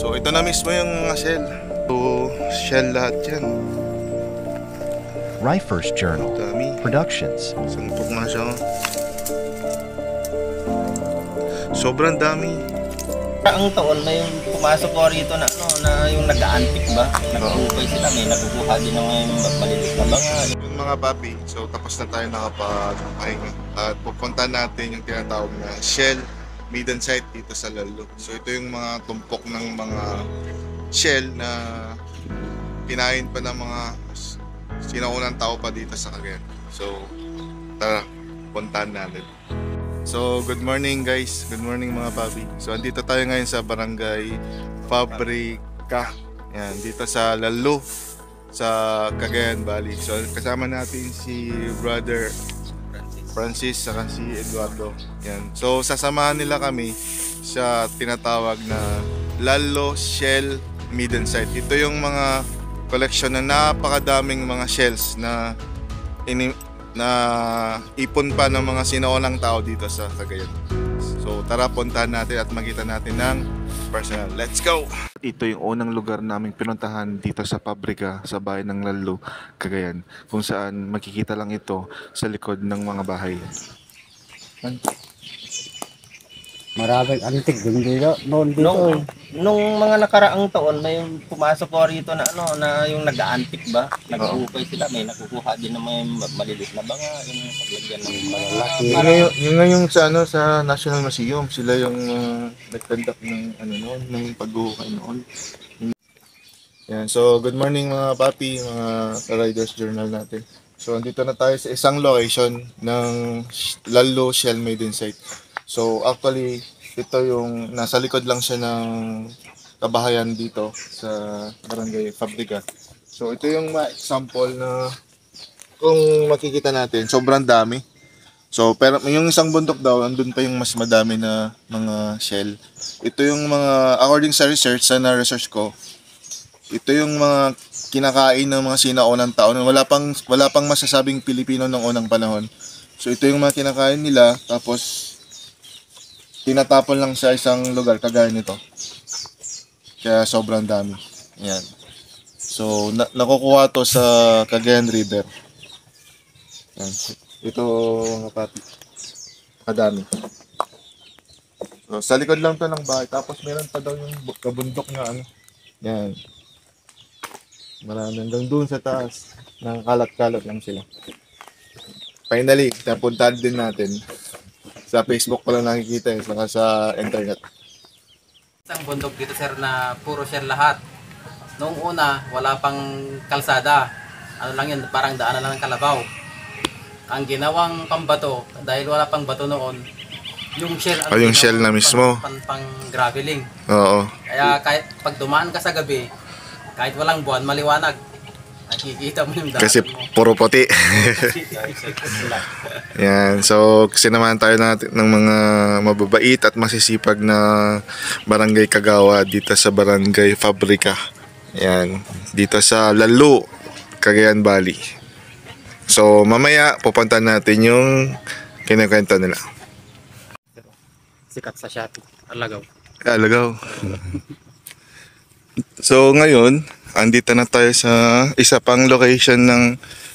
So ito na mismo yung mga shell. So shell lahat yan. Rifers Journal Dami. Productions. Sampok na siya. Sobrang dami. Ang taon na yung pumasok ko rito na ano na yung nag-aantik ba? Nagkukuhay sila, may nakukuha din ng maliliit na banga. Yung mga papi, so tapos na tayo nakapagpahinga. At pupunta natin yung tinatawag na shell maiden site dito sa Lalo. So ito yung mga tumpok ng mga shell na pinain pa ng mga sinaunang tao pa dito sa Cagayan. So tara, puntahan natin. So good morning guys, good morning mga papi. So andito tayo ngayon sa Barangay Fabrica. Yan, dito sa Lalo, sa Cagayan Valley. So kasama natin si Brother Francis saka si Eduardo. Yan. So sasamahan nila kami sa tinatawag na Lalo Shell Maiden Site. Ito yung mga collection na napakadaming mga shells na ipon pa ng mga sinaunang tao dito sa Cagayan. So tara, puntahan natin at makita natin ng personal. Let's go! Ito yung unang lugar naming pinuntahan dito sa pabrika sa bayan ng Lalo, Cagayan, kung saan makikita lang ito sa likod ng mga bahay. Maraming antik din dito. Noon dito. Nung mga nakaraang taon na yung pumasok ko rito na ano na yung nag-aantik ba? Nagkukuhay sila, may nakukuha din ng may maliliit na banga, yung paglagyan ng malalaki. Yung ngayon sa ano sa National Museum, sila yung nag-conduct ng ano noon, ng paghuhukay noon. Yan. So good morning mga papi, mga Riders Journal natin. So andito na tayo sa isang location ng Lalo Shell Maiden Site. So actually ito yung nasa likod lang siya ng kabahayan dito sa Barangay Fabrica. So ito yung example na kung makikita natin, sobrang dami. So pero yung isang bundok daw, andun pa yung mas madami na mga shell. Ito yung mga, according sa research, sa na-research ko, ito yung mga kinakain ng mga sinaunang tao. Wala pang masasabing Pilipino ng unang panahon. So ito yung mga kinakain nila, tapos tinatapon lang sa isang lugar kagaya nito. Kaya sobrang dami. Yan. So nakukuha to sa Cagayan River. Yan. Ito mga papi. Kadami. So sa likod lang to ng bahay. Tapos meron pa daw yung kabundok na ano. Yan. Marami hanggang doon sa taas. Nakakalat-kalat lang sila. Finally, napuntahan din natin. Sa Facebook pa lang nakikita saka sa internet. Isang bundok dito sir na puro shell lahat. Noong una, wala pang kalsada. Ano lang yun, parang daanan lang ng kalabaw. Ang ginawang pambato, dahil wala pang bato noon, yung shell, yung shell na mismo. Pang graveling. Oo. Kaya kahit pag dumaan ka sa gabi, kahit walang buwan, maliwanag. Nakikita mo yung daan Kasi mo. puro puti. Yan. So, sinamahan tayo natin ng mga mababait at masisipag na barangay kagawa dito sa Barangay Fabrica. Yan. Dito sa Lalo, Cagayan Valley. So, mamaya pupuntahan natin yung kinikwento nila. Sikat sa Shopee. Alagaw. Alagaw. So, ngayon, andito na tayo sa isa pang location ng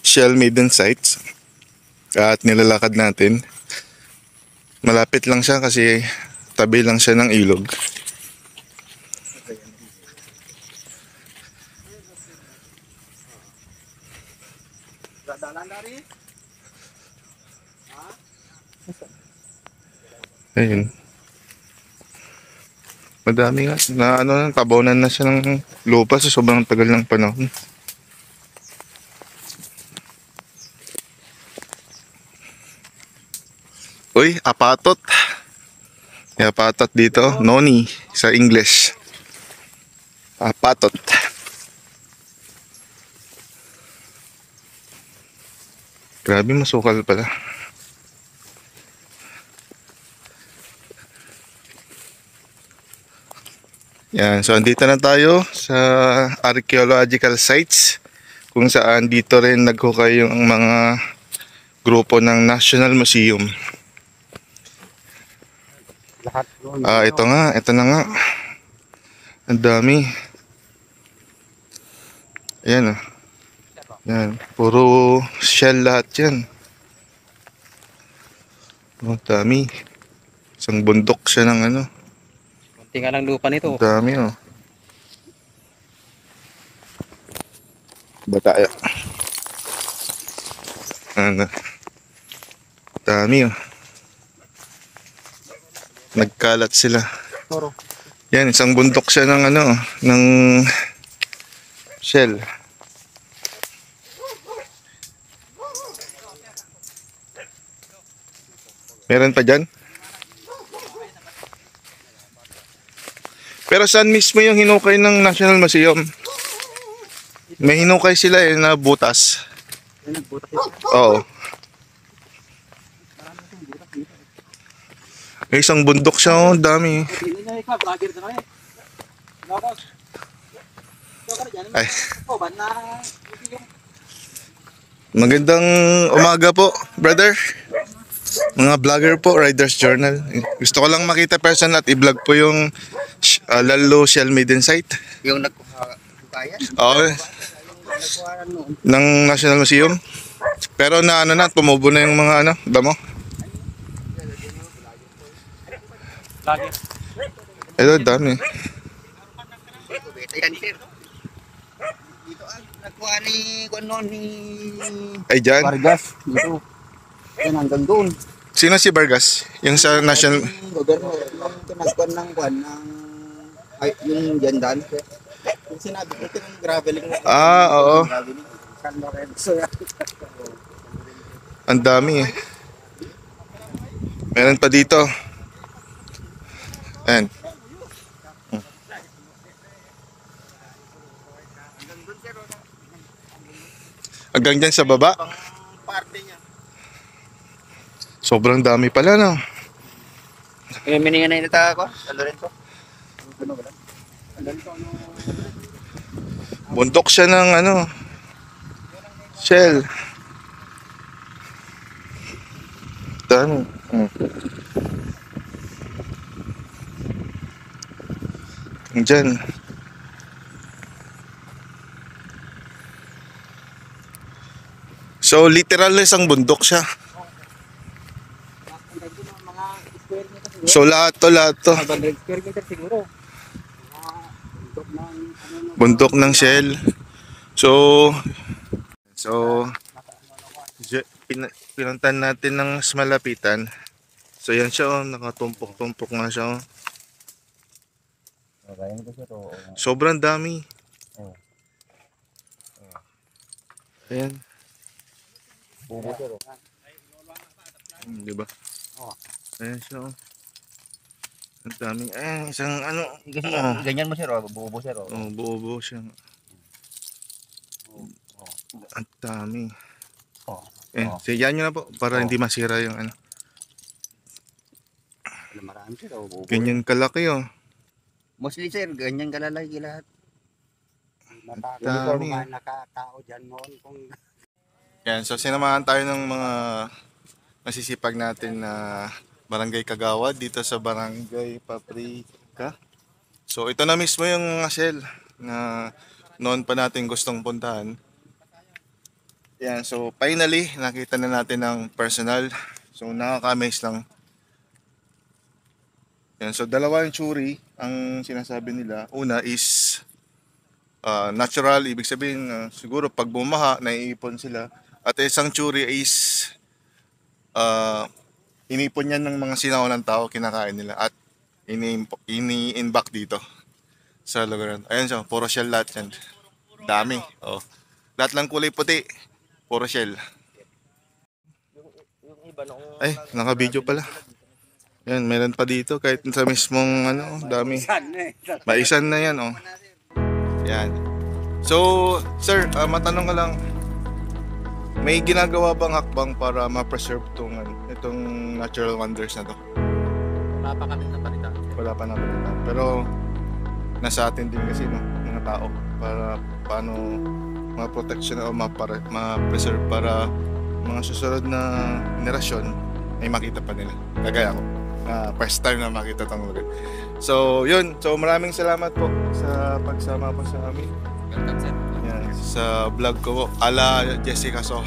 Shell Maiden Sites at nilalakad natin. Malapit lang siya kasi tabi lang siya ng ilog. Ayun. Madami nga na ano, tabunan na siya ng lupa sa sobrang tagal ng panahon. Uy, apatot. May apatot dito, noni sa English. Apatot. Grabe, masukal pala. Yan, so andito na tayo sa archaeological sites kung saan dito rin naghukay yung mga grupo ng National Museum. Lahat doon. Ito na nga. Ang dami. Ayan, oh. Yan. Puro shell lahat yan. Oh, dami. Isang bundok siya ng ano. Kunti nga lang lupa nito. Ang dami, oh. Bataya. Ano. Dami, oh. Nagkalat sila. Yan, isang bundok siya ng ano, ng shell. Meron pa dyan? Pero saan mismo yung hinukay ng National Museum? May hinukay sila eh na butas. Oo. May isang bundok siya, oh, dami. Ay. Magandang umaga po, brother. Mga vlogger po, Riders Journal. Gusto ko lang makita person at i-vlog po yung Lalo Shell Maiden Site. Yung nagkuhayan? Oo. Ng National Museum. Pero na ano na, tumubo na yung mga ano, damo. Ito, dami. Ayan, sir. Dito nagkuha ni Ay, dyan. Vargas, dito. Yan hanggang doon. Sino si Vargas? Yung sa National... Yung gobyerno, yung kinagkuhan ng kwan, ng... Ay, yung jandan. Yung sinabi ko, yung graveling. Ah, oo. Graveling. San Lorenzo. Ang dami eh. Meron pa dito. Ayan. Hanggang dyan sa baba. Sobrang dami pala, no? Miningan na yun ito ako, San Lorenzo. Bundok siya ng ano, shell. Dami. Diyan. So literal na isang bundok siya. So lahat to. 500 square meter siguro. Bundok ng shell. So pinuntan natin ng mas malapitan. So yan siya, oh, nakatumpok-tumpok nga siya. Oh. Sobrang dami. Ayan. Diba? Ayan siya. Oh. Ang dami. Isang ano. Kasi ganyan mo, sir, buo-buo, sir. Buo-buo siya. Ang dami. Siyan nyo na po para hindi masira yung ano. Marami sir. Ganyan kalaki, oh. Mostly, sir, ganyan kalalaki lahat. Dami. Mga nakatao dyan noon. Yan, so sinamahan tayo ng mga masisipag natin na Barangay Kagawad dito sa Barangay Paprika. So ito na mismo yung shell na noon pa natin gustong puntahan. Yan, so finally nakita na natin ng personal. So nakaka-amaze lang. Yan, so dalawa yung tsuri ang sinasabi nila. Una is natural, ibig sabihin siguro pag bumaha naiipon sila. At isang tsuri is inipon yan ng mga sinao ng tao, kinakain nila at ini-inback dito sa lugar. Ayan siya, puro shell lahat yan. Dami. Oh. Lahat lang kulay puti, puro shell. Ay, naka-video pala. Yan, meron pa dito kahit sa mismong ano, dami. Maisan na yan, oh. Yan. So, sir, matanong ka lang. May ginagawa bang hakbang para ma-preserve itong natural wonders na to? Wala pa kami napalitan. Wala pa naman. Pero nasa atin din kasi, no, mga tao, para paano ma-protection o ma-preserve para mga susunod na generasyon ay makita pa nila. Kagaya ko, first time na makita itong lugar. So, yun. So, maraming salamat po sa pagsama po sa amin. Welcome, sir. Yan, sa vlog ko po. Ala Jessica So.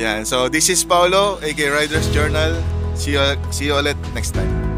Yan. So, this is Paolo, aka Riders Journal. See you ulit next time.